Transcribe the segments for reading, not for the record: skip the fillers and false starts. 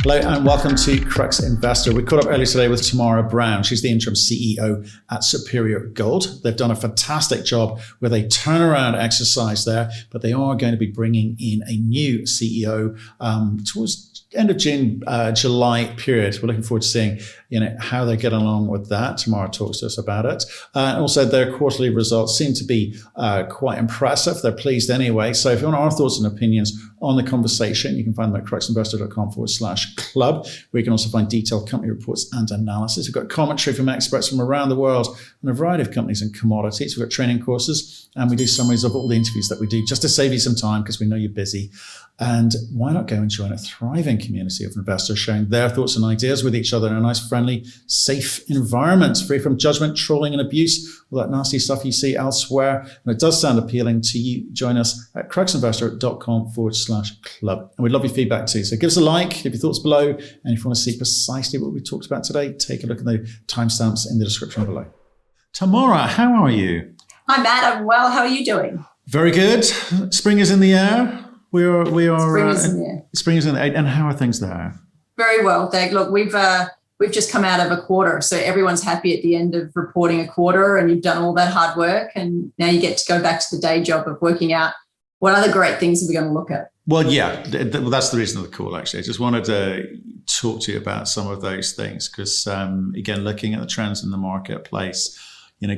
Hello and welcome to Crux Investor. We caught up earlier today with Tamara Brown. She's the interim CEO at Superior Gold. They've done a fantastic job with a turnaround exercise there, but they are going to be bringing in a new CEO towards end of June, July period. We're looking forward to seeing, how they get along with that. Tamara talks to us about it. And also their quarterly results seem to be quite impressive. They're pleased anyway. So if you want our thoughts and opinions on the conversation, you can find them at cruxinvestor.com/club, where you can also find detailed company reports and analysis. We've got commentary from experts from around the world on a variety of companies and commodities. We've got training courses, and we do summaries of all the interviews that we do just to save you some time because we know you're busy. And why not go and join a thriving community of investors sharing their thoughts and ideas with each other in a nice, friendly, safe environment, free from judgment, trolling and abuse, all that nasty stuff you see elsewhere. And it does sound appealing to you. Join us at cruxinvestor.com/club. And we'd love your feedback too. So give us a like, give your thoughts below. And if you want to see precisely what we talked about today, take a look at the timestamps in the description below. Tamara, how are you? Hi, Matt. I'm well. How are you doing? Very good. Spring is in the air. We are. Spring is in the air. Spring is in the air. And how are things there? Very well. Look, we've just come out of a quarter, so everyone's happy at the end of reporting a quarter, and you've done all that hard work, and now you get to go back to the day job of working out what other great things are we going to look at. Well, yeah, that's the reason of the call. Actually, I just wanted to talk to you about some of those things because, again, looking at the trends in the marketplace,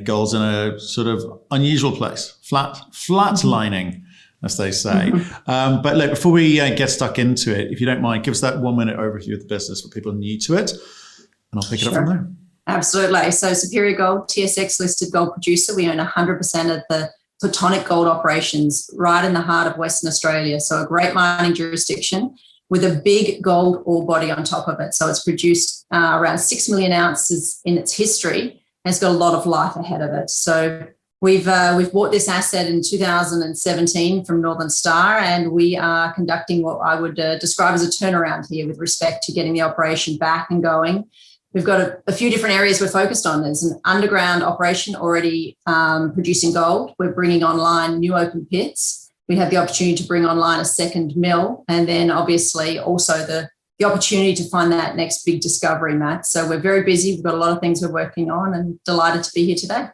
gold's in a sort of unusual place, flatlining, as they say. But look, before we get stuck into it, if you don't mind, give us that 1 minute overview of the business for people new to it, and I'll pick it up from there. Absolutely. So Superior Gold, TSX listed gold producer. We own 100% of the Plutonic gold operations right in the heart of Western Australia. So a great mining jurisdiction with a big gold ore body on top of it. So it's produced around 6 million ounces in its history, and it's got a lot of life ahead of it. So We've bought this asset in 2017 from Northern Star, and we are conducting what I would describe as a turnaround here with respect to getting the operation back and going. We've got a few different areas we're focused on. There's an underground operation already producing gold. We're bringing online new open pits. We have the opportunity to bring online a second mill, and then obviously also the opportunity to find that next big discovery, Matt. So we're very busy. We've got a lot of things we're working on, and delighted to be here today.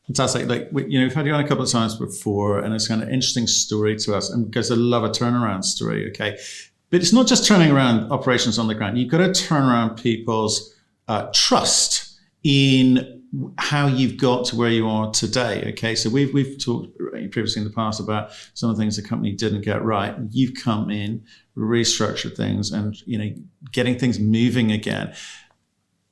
Fantastic. We've had you on a couple of times before, and it's kind of an interesting story to us, and because I love a turnaround story, okay? But it's not just turning around operations on the ground. You've got to turn around people's trust in how you've got to where you are today, okay? So we've talked previously in the past about some of the things the company didn't get right. You've come in, restructured things, and getting things moving again.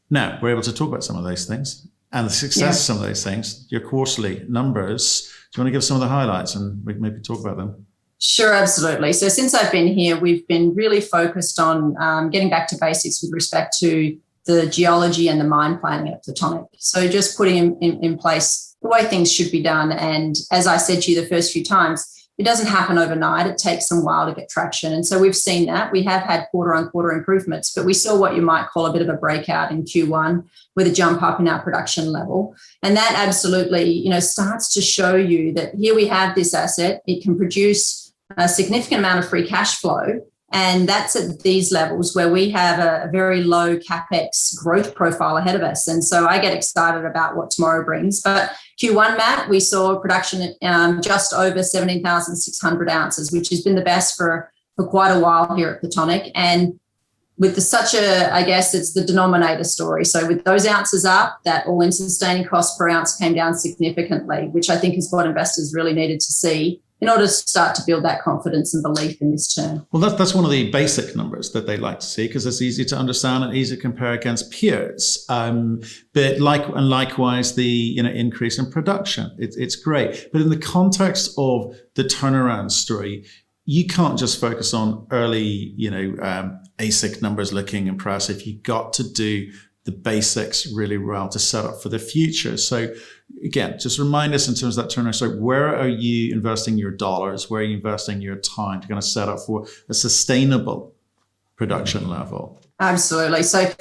Now, we're able to talk about some of those things. And the success of some of those things, your quarterly numbers. Do you want to give some of the highlights and we can maybe talk about them? Sure, absolutely. So since I've been here, we've been really focused on getting back to basics with respect to the geology and the mine planning at Plutonic. So just putting in place the way things should be done. And as I said to you the first few times, it doesn't happen overnight. It takes some while to get traction. And so we've seen that. We have had quarter-on-quarter improvements, but we saw what you might call a bit of a breakout in Q1 with a jump up in our production level. And that absolutely, starts to show you that here we have this asset. It can produce a significant amount of free cash flow. And that's at these levels where we have a very low CapEx growth profile ahead of us. And so I get excited about what tomorrow brings. But Q1, Matt, we saw production just over 17,600 ounces, which has been the best for quite a while here at Plutonic. And with it's the denominator story. So with those ounces up, that all-in sustaining cost per ounce came down significantly, which I think is what investors really needed to see in order to start to build that confidence and belief in this turn. Well, that's one of the basic numbers that they like to see because it's easy to understand and easy to compare against peers. But likewise, the increase in production, it's great. But in the context of the turnaround story, you can't just focus on early, ASIC numbers looking impressive. You got to do the basics really well to set up for the future. So again, just remind us in terms of that turnaround. So where are you investing your dollars? Where are you investing your time to kind of set up for a sustainable production level? Absolutely. So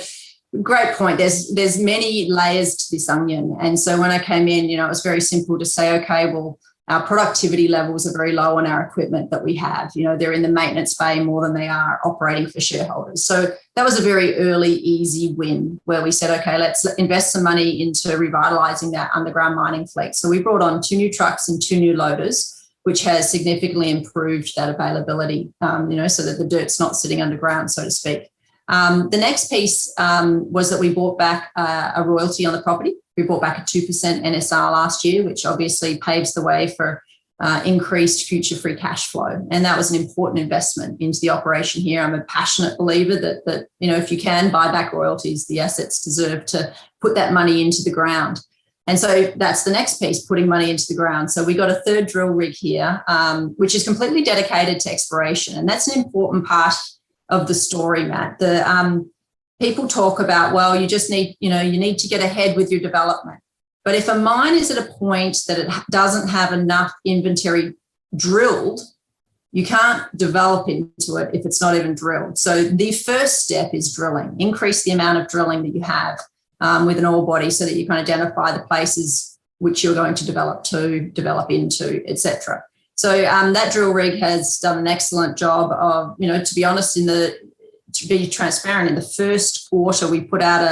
great point. There's many layers to this onion. And so when I came in, it was very simple to say, okay, well, Our productivity levels are very low on our equipment that we have. They're in the maintenance bay more than they are operating for shareholders. So that was a very early, easy win where we said, okay, let's invest some money into revitalising that underground mining fleet. So we brought on 2 new trucks and 2 new loaders, which has significantly improved that availability, so that the dirt's not sitting underground, so to speak. The next piece was that we bought back a royalty on the property. We bought back a 2% NSR last year, which obviously paves the way for increased future free cash flow. And that was an important investment into the operation here. I'm a passionate believer that if you can buy back royalties, the assets deserve to put that money into the ground. And so that's the next piece, putting money into the ground. So we got a 3rd drill rig here, which is completely dedicated to exploration. And that's an important part of the story, Matt. People talk about, well, you just need, you need to get ahead with your development. But if a mine is at a point that it doesn't have enough inventory drilled, you can't develop into it if it's not even drilled. So the first step is drilling. Increase the amount of drilling that you have with an ore body so that you can identify the places which you're going to develop into, etc. So that drill rig has done an excellent job of, to be honest, to be transparent, in the first quarter, we put out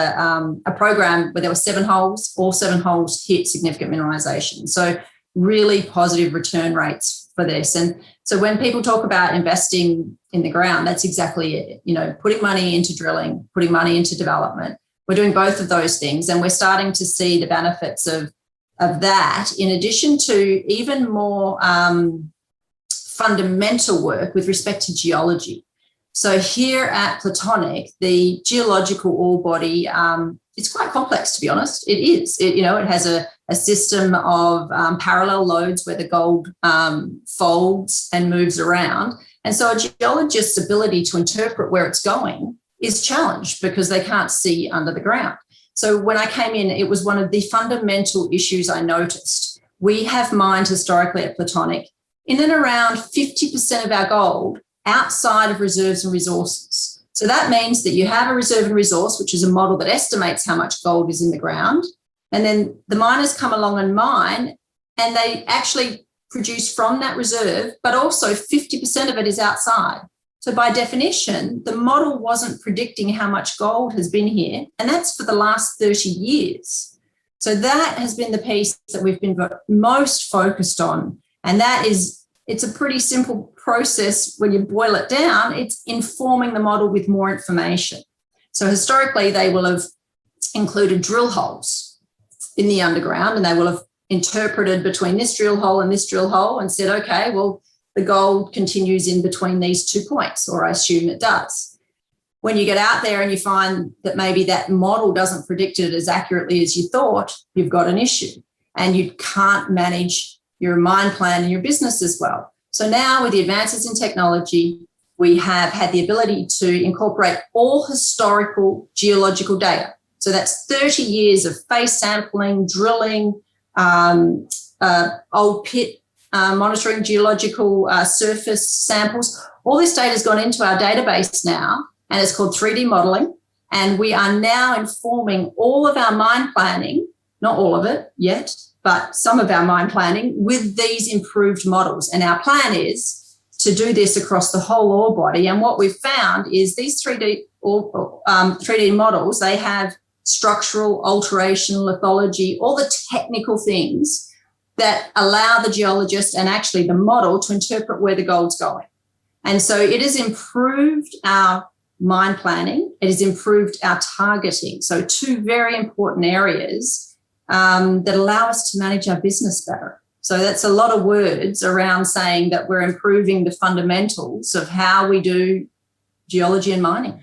a program where there were 7 holes. All 7 holes hit significant mineralisation. So really positive return rates for this. And so when people talk about investing in the ground, that's exactly it. Putting money into drilling, putting money into development. We're doing both of those things, and we're starting to see the benefits of that, in addition to even more fundamental work with respect to geology. So here at Plutonic, the geological ore body, it's quite complex, to be honest. It is. It has a system of parallel lodes where the gold folds and moves around. And so a geologist's ability to interpret where it's going is challenged because they can't see under the ground. So when I came in, it was one of the fundamental issues I noticed. We have mined historically at Plutonic in and around 50% of our gold outside of reserves and resources. So that means that you have a reserve and resource, which is a model that estimates how much gold is in the ground. And then the miners come along and mine, and they actually produce from that reserve, but also 50% of it is outside. So by definition, the model wasn't predicting how much gold has been here, and that's for the last 30 years. So that has been the piece that we've been most focused on, and it's a pretty simple process when you boil it down. It's informing the model with more information. So historically, they will have included drill holes in the underground, and they will have interpreted between this drill hole and this drill hole and said, okay, well, the gold continues in between these 2 points, or I assume it does. When you get out there and you find that maybe that model doesn't predict it as accurately as you thought, you've got an issue, and you can't manage your mine plan and your business as well. So now with the advances in technology, we have had the ability to incorporate all historical geological data. So that's 30 years of face sampling, drilling, old pit monitoring, geological surface samples. All this data has gone into our database now, and it's called 3D modelling. And we are now informing all of our mine planning, not all of it yet, but some of our mine planning with these improved models. And our plan is to do this across the whole ore body. And what we've found is these 3D models, they have structural, alteration, lithology, all the technical things that allow the geologist and actually the model to interpret where the gold's going. And so it has improved our mine planning. It has improved our targeting. So 2 very important areas that allow us to manage our business better. So that's a lot of words around saying that we're improving the fundamentals of how we do geology and mining.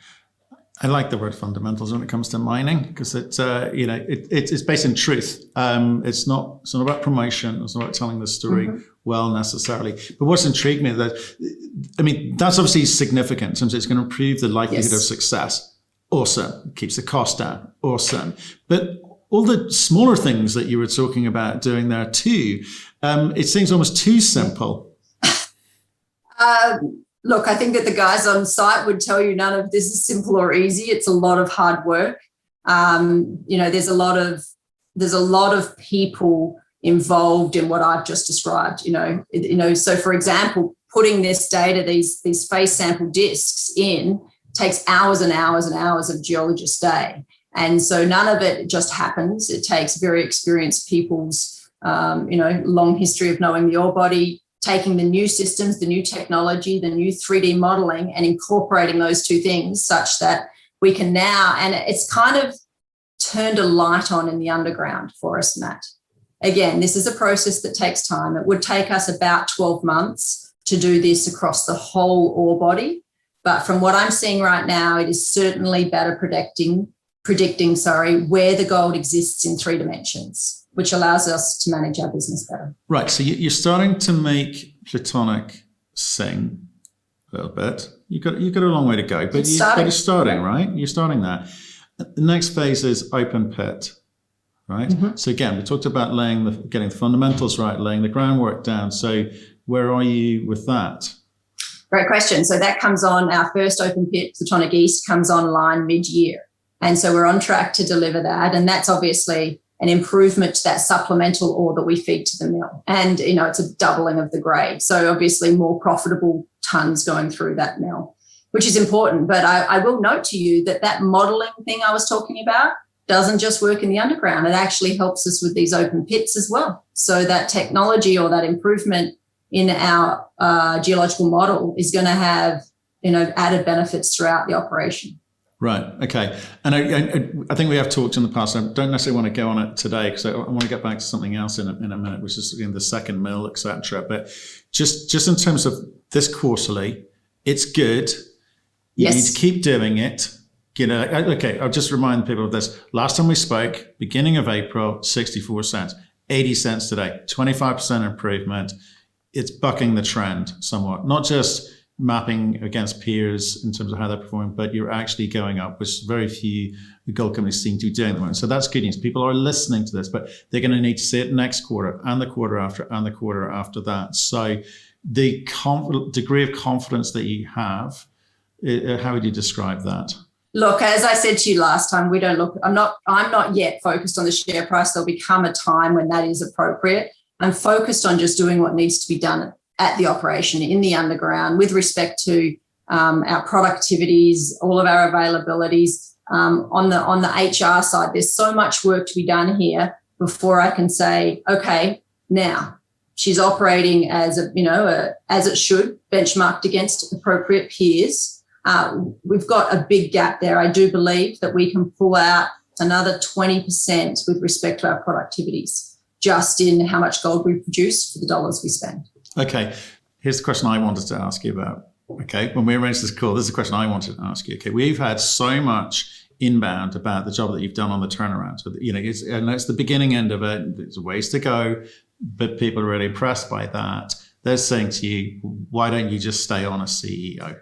I like the word fundamentals when it comes to mining, because it's based in truth. It's not about promotion. It's not about telling the story well necessarily. But what's intrigued me that's obviously significant in terms of it's going to improve the likelihood of success. Awesome. Keeps the cost down. Awesome. But all the smaller things that you were talking about doing there too, it seems almost too simple. Look, I think that the guys on site would tell you none of this is simple or easy. It's a lot of hard work. There's a lot of people involved in what I've just described. So for example, putting this data, these face sample discs in, takes hours and hours and hours of geologist day. And so none of it just happens. It takes very experienced people's, long history of knowing the ore body, taking the new systems, the new technology, the new 3D modeling, and incorporating those two things such that we can now, and it's kind of turned a light on in the underground for us, Matt. Again, this is a process that takes time. It would take us about 12 months to do this across the whole ore body. But from what I'm seeing right now, it is certainly better predicting, where the gold exists in 3 dimensions, which allows us to manage our business better. Right. So you're starting to make Plutonic sing a little bit. You've got a long way to go, but you're starting, right? You're starting that. The next phase is open pit, right? Mm-hmm. So again, we talked about getting the fundamentals right, laying the groundwork down. So where are you with that? Great question. So that comes on, our first open pit, Plutonic East, comes online mid-year. And so we're on track to deliver that. And that's obviously an improvement to that supplemental ore that we feed to the mill. And, it's a doubling of the grade. So obviously more profitable tons going through that mill, which is important. But I will note to you that modelling thing I was talking about doesn't just work in the underground. It actually helps us with these open pits as well. So that technology or that improvement in our geological model is going to have, added benefits throughout the operation. Right. Okay. And I think we have talked in the past. I don't necessarily want to go on it today because I want to get back to something else in a minute, which is the second mill, etc. But just in terms of this quarterly, it's good. You need to keep doing it. Okay, I'll just remind people of this. Last time we spoke, beginning of April, 64 cents, 80 cents today, 25% improvement. It's bucking the trend somewhat, not just mapping against peers in terms of how they're performing, but you're actually going up, which very few gold companies seem to be doing at the moment. So that's good news. People are listening to this, but they're going to need to see it next quarter and the quarter after and the quarter after that. So the degree of confidence that you have, how would you describe that? Look, as I said to you last time, I'm not yet focused on the share price. There'll become a time when that is appropriate. I'm focused on just doing what needs to be done at the operation in the underground with respect to our productivities, all of our availabilities. On the HR side, there's so much work to be done here before I can say, okay, now she's operating as as it should, benchmarked against appropriate peers. We've got a big gap there. I do believe that we can pull out another 20% with respect to our productivities, just in how much gold we produce for the dollars we spend. Okay, here's the question I wanted to ask you about. Okay, when we arranged this call, this is the question I wanted to ask you. Okay, we've had so much inbound about the job that you've done on the turnaround. So, it's the beginning end of it. There's ways to go, but people are really impressed by that. They're saying to you, why don't you just stay on as CEO?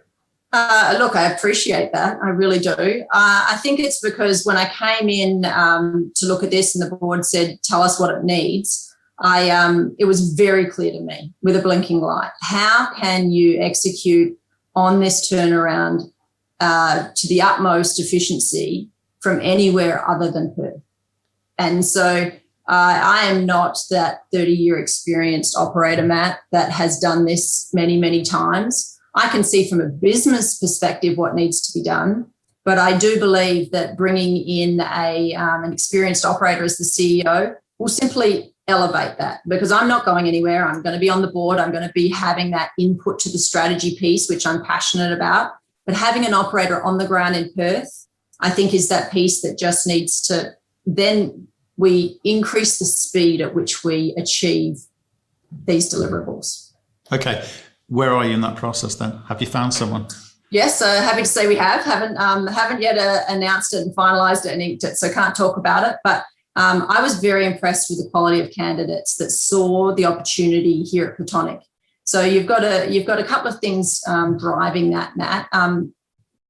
Look, I appreciate that. I really do. I think it's because when I came in to look at this and the board said, tell us what it needs, it was very clear to me with a blinking light. How can you execute on this turnaround to the utmost efficiency from anywhere other than Perth? And so I am not that 30-year experienced operator, Matt, that has done this many, many times. I can see from a business perspective what needs to be done, but I do believe that bringing in an experienced operator as the CEO will simply elevate that, because I'm not going anywhere. I'm going to be on the board. I'm going to be having that input to the strategy piece, which I'm passionate about. But having an operator on the ground in Perth, I think, is that piece that just needs to, then we increase the speed at which we achieve these deliverables. Okay. Where are you in that process then? Have you found someone? Yes, happy to say we haven't yet announced it and finalised it and inked it, so can't talk about it. But I was very impressed with the quality of candidates that saw the opportunity here at Plutonic. So you've got a couple of things driving that, Matt.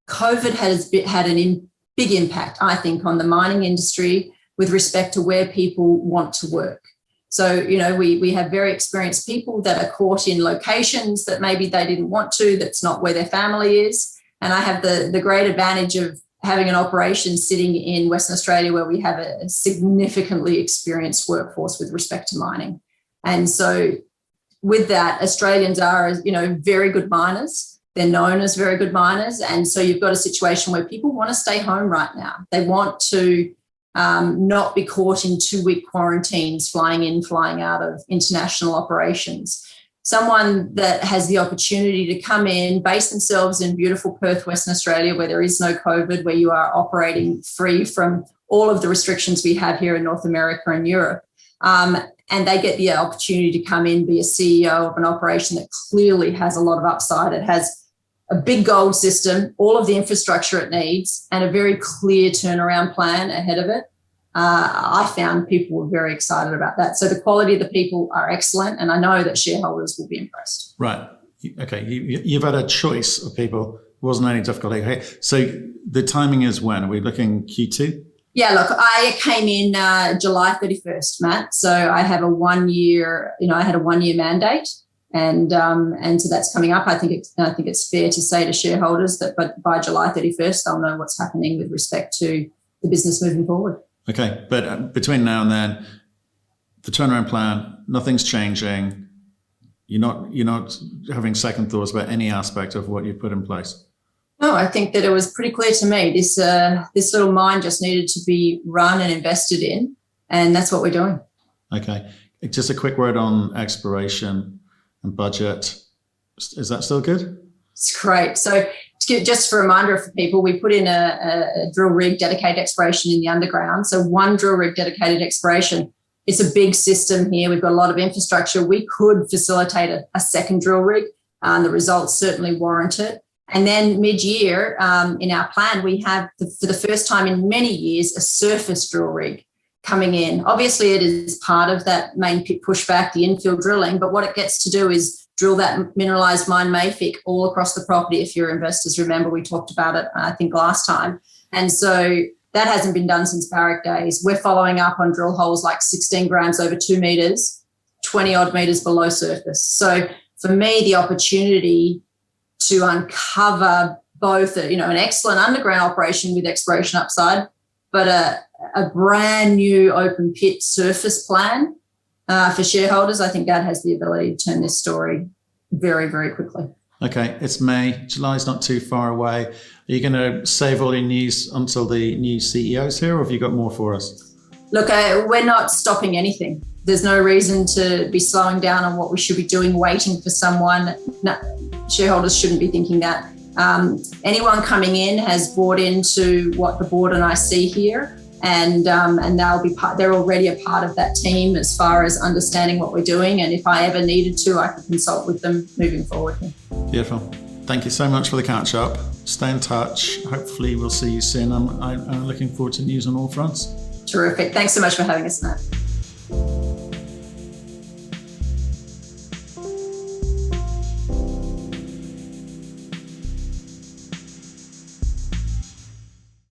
COVID has had a big impact, I think, on the mining industry with respect to where people want to work. So, we have very experienced people that are caught in locations that maybe they didn't want to, that's not where their family is. And I have the great advantage of having an operation sitting in Western Australia where we have a significantly experienced workforce with respect to mining. And so with that, Australians are, very good miners. They're known as very good miners. And so you've got a situation where people want to stay home right now. They want to not be caught in 2-week quarantines, flying in, flying out of international operations. Someone that has the opportunity to come in, base themselves in beautiful Perth, Western Australia, where there is no COVID, where you are operating free from all of the restrictions we have here in North America and Europe. And they get the opportunity to come in, be a CEO of an operation that clearly has a lot of upside. It has a big gold system, all of the infrastructure it needs, and a very clear turnaround plan ahead of it. I found people were very excited about that. So the quality of the people are excellent, and I know that shareholders will be impressed. Right. Okay. You've had a choice of people. It wasn't any difficulty. Okay. So the timing is when? Are we looking Q2? Yeah, look, I came in July 31st, Matt. So I have a 1 year, I had a 1 year mandate, and so that's coming up. I think it's fair to say to shareholders that, but by July 31st, they'll know what's happening with respect to the business moving forward. Okay, but between now and then, the turnaround plan, nothing's changing. You're not having second thoughts about any aspect of what you put in place. No, I think that it was pretty clear to me. This little mine just needed to be run and invested in, and that's what we're doing. Okay, just a quick word on exploration and budget. Is that still good? It's great. So just for a reminder for people, we put in a drill rig dedicated exploration in the underground. So one drill rig dedicated exploration. It's a big system here. We've got a lot of infrastructure. We could facilitate a second drill rig. The results certainly warrant it. And then mid-year in our plan, we have, for the first time in many years, a surface drill rig coming in. Obviously, it is part of that main pit pushback, the infill drilling, but what it gets to do is drill that mineralised mine mafic all across the property. If your investors remember, we talked about it, I think, last time. And so that hasn't been done since Barrick days. We're following up on drill holes like 16 grams over 2 metres, 20 odd metres below surface. So for me, the opportunity to uncover both an excellent underground operation with exploration upside, but a brand new open pit surface plan for shareholders, I think that has the ability to turn this story very, very quickly. Okay, it's May. July's not too far away. Are you going to save all your news until the new CEO's here, or have you got more for us? Look, we're not stopping anything. There's no reason to be slowing down on what we should be doing, waiting for someone. No, shareholders shouldn't be thinking that. Anyone coming in has bought into what the board and I see here, and they'll be they're already a part of that team as far as understanding what we're doing. And if I ever needed to, I could consult with them moving forward. Beautiful. Thank you so much for the catch up. Stay in touch. Hopefully we'll see you soon. I'm looking forward to news on all fronts. Terrific. Thanks so much for having us, Matt.